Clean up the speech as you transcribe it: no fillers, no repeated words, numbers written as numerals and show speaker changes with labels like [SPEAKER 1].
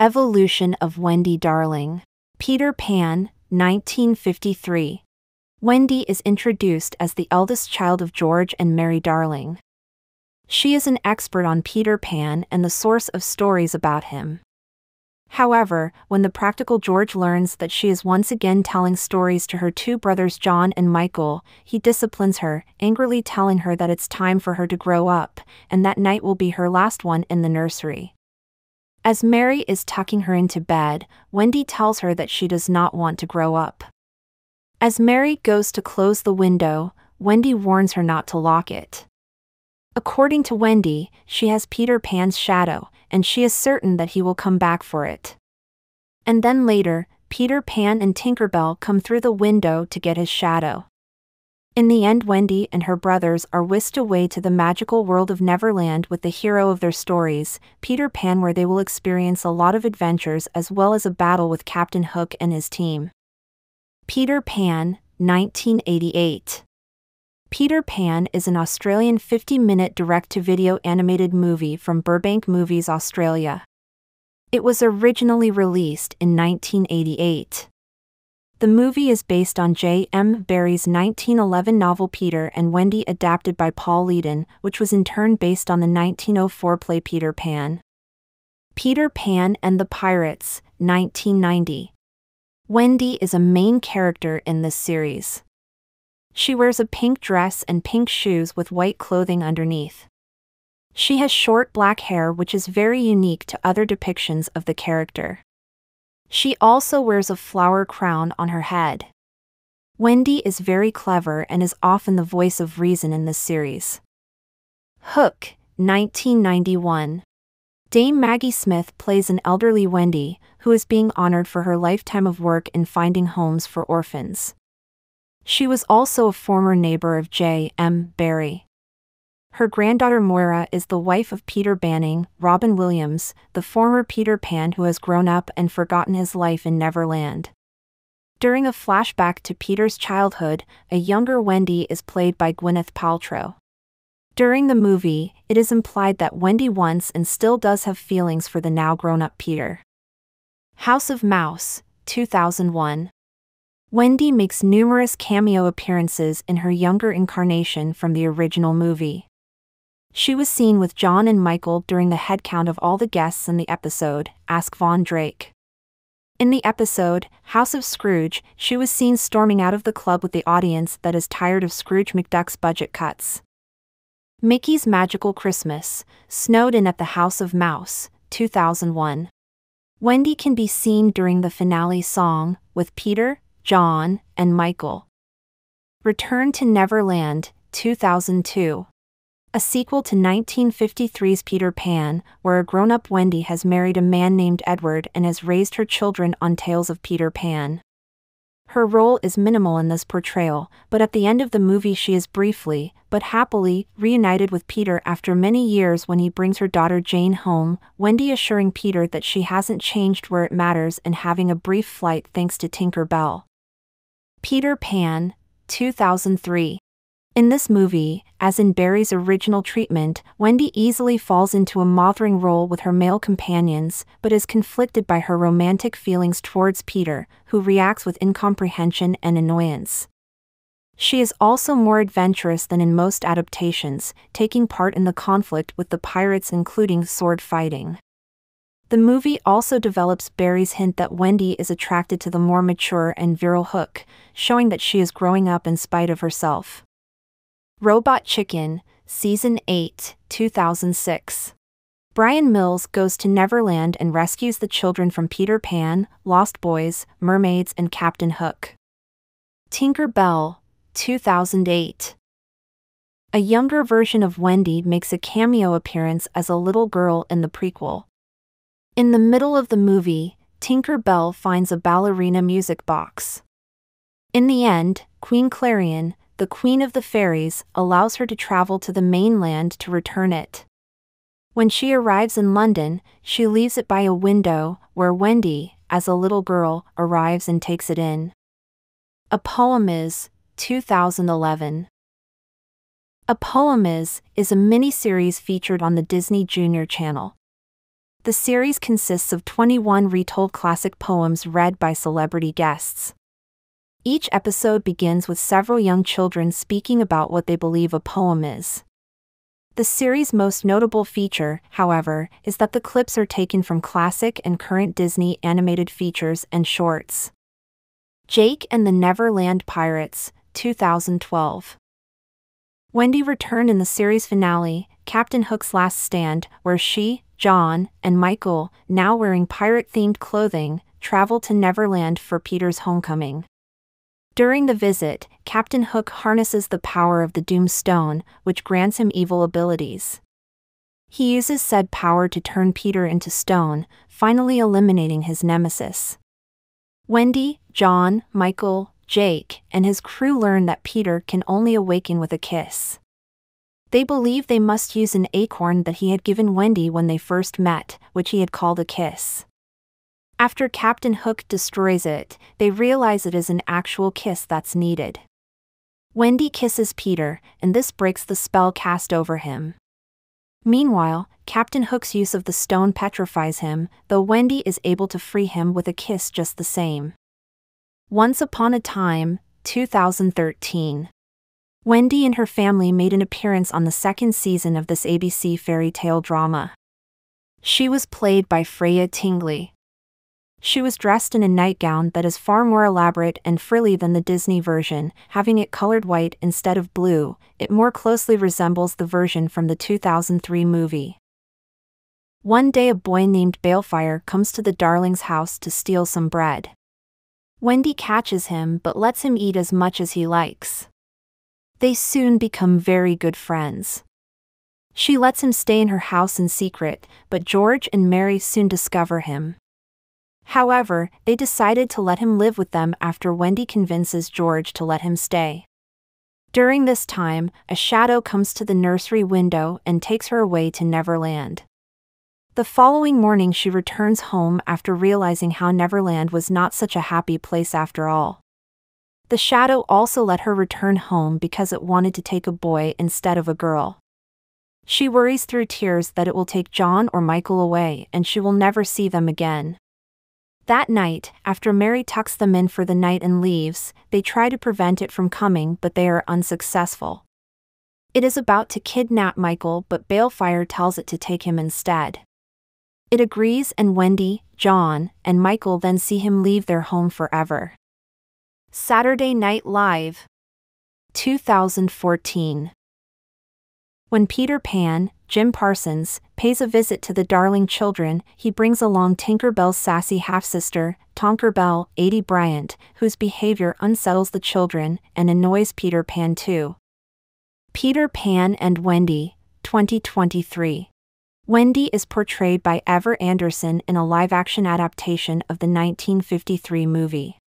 [SPEAKER 1] Evolution of Wendy Darling. Peter Pan, 1953. Wendy is introduced as the eldest child of George and Mary Darling. She is an expert on Peter Pan and the source of stories about him. However, when the practical George learns that she is once again telling stories to her two brothers John and Michael, he disciplines her, angrily telling her that it's time for her to grow up, and that night will be her last one in the nursery. As Mary is tucking her into bed, Wendy tells her that she does not want to grow up. As Mary goes to close the window, Wendy warns her not to lock it. According to Wendy, she has Peter Pan's shadow, and she is certain that he will come back for it. And then later, Peter Pan and Tinker Bell come through the window to get his shadow. In the end, Wendy and her brothers are whisked away to the magical world of Neverland with the hero of their stories, Peter Pan, where they will experience a lot of adventures as well as a battle with Captain Hook and his team. Peter Pan, 1988. Peter Pan is an Australian 50-minute direct-to-video animated movie from Burbank Movies, Australia. It was originally released in 1988. The movie is based on J. M. Barrie's 1911 novel Peter and Wendy, adapted by Paul Leedon, which was in turn based on the 1904 play Peter Pan. Peter Pan and the Pirates, 1990. Wendy is a main character in this series. She wears a pink dress and pink shoes with white clothing underneath. She has short black hair, which is very unique to other depictions of the character. She also wears a flower crown on her head. Wendy is very clever and is often the voice of reason in this series. Hook, 1991. Dame Maggie Smith plays an elderly Wendy, who is being honored for her lifetime of work in finding homes for orphans. She was also a former neighbor of J. M. Barrie. Her granddaughter Moira is the wife of Peter Banning, Robin Williams, the former Peter Pan who has grown up and forgotten his life in Neverland. During a flashback to Peter's childhood, a younger Wendy is played by Gwyneth Paltrow. During the movie, it is implied that Wendy once and still does have feelings for the now grown-up Peter. House of Mouse, 2001. Wendy makes numerous cameo appearances in her younger incarnation from the original movie. She was seen with John and Michael during the headcount of all the guests in the episode, Ask Von Drake. In the episode, House of Scrooge, she was seen storming out of the club with the audience that is tired of Scrooge McDuck's budget cuts. Mickey's Magical Christmas, snowed in at the House of Mouse, 2001. Wendy can be seen during the finale song, with Peter, John, and Michael. Return to Neverland, 2002. A sequel to 1953's Peter Pan, where a grown-up Wendy has married a man named Edward and has raised her children on tales of Peter Pan. Her role is minimal in this portrayal, but at the end of the movie she is briefly, but happily, reunited with Peter after many years when he brings her daughter Jane home, Wendy assuring Peter that she hasn't changed where it matters and having a brief flight thanks to Tinker Bell. Peter Pan, 2003. In this movie, as in Barrie's original treatment, Wendy easily falls into a mothering role with her male companions, but is conflicted by her romantic feelings towards Peter, who reacts with incomprehension and annoyance. She is also more adventurous than in most adaptations, taking part in the conflict with the pirates, including sword fighting. The movie also develops Barrie's hint that Wendy is attracted to the more mature and virile Hook, showing that she is growing up in spite of herself. Robot Chicken, Season 8, 2006. Brian Mills goes to Neverland and rescues the children from Peter Pan, Lost Boys, mermaids, and Captain Hook. Tinker Bell, 2008. A younger version of Wendy makes a cameo appearance as a little girl in the prequel. In the middle of the movie, Tinker Bell finds a ballerina music box. In the end, Queen Clarion, the Queen of the Fairies, allows her to travel to the mainland to return it. When she arrives in London, she leaves it by a window, where Wendy, as a little girl, arrives and takes it in. A Poem Is, 2011. A Poem Is a mini-series featured on the Disney Junior channel. The series consists of 21 retold classic poems read by celebrity guests. Each episode begins with several young children speaking about what they believe a poem is. The series' most notable feature, however, is that the clips are taken from classic and current Disney animated features and shorts. Jake and the Neverland Pirates, 2012. Wendy returned in the series finale, Captain Hook's Last Stand, where she, John, and Michael, now wearing pirate-themed clothing, travel to Neverland for Peter's homecoming. During the visit, Captain Hook harnesses the power of the Doom Stone, which grants him evil abilities. He uses said power to turn Peter into stone, finally eliminating his nemesis. Wendy, John, Michael, Jake, and his crew learn that Peter can only awaken with a kiss. They believe they must use an acorn that he had given Wendy when they first met, which he had called a kiss. After Captain Hook destroys it, they realize it is an actual kiss that's needed. Wendy kisses Peter, and this breaks the spell cast over him. Meanwhile, Captain Hook's use of the stone petrifies him, though Wendy is able to free him with a kiss just the same. Once Upon a Time, 2013. Wendy and her family made an appearance on the second season of this ABC fairy tale drama. She was played by Freya Tingley. She was dressed in a nightgown that is far more elaborate and frilly than the Disney version, having it colored white instead of blue. It more closely resembles the version from the 2003 movie. One day a boy named Balefire comes to the Darlings' house to steal some bread. Wendy catches him but lets him eat as much as he likes. They soon become very good friends. She lets him stay in her house in secret, but George and Mary soon discover him. However, they decided to let him live with them after Wendy convinces George to let him stay. During this time, a shadow comes to the nursery window and takes her away to Neverland. The following morning she returns home after realizing how Neverland was not such a happy place after all. The shadow also let her return home because it wanted to take a boy instead of a girl. She worries through tears that it will take John or Michael away and she will never see them again. That night, after Mary tucks them in for the night and leaves, they try to prevent it from coming but they are unsuccessful. It is about to kidnap Michael but Balefire tells it to take him instead. It agrees and Wendy, John, and Michael then see him leave their home forever. Saturday Night Live, 2014. When Peter Pan, Jim Parsons, pays a visit to the Darling children, he brings along Tinker Bell's sassy half-sister, Tonker Bell, Aidy Bryant, whose behavior unsettles the children and annoys Peter Pan too. Peter Pan and Wendy, 2023. Wendy is portrayed by Ever Anderson in a live-action adaptation of the 1953 movie.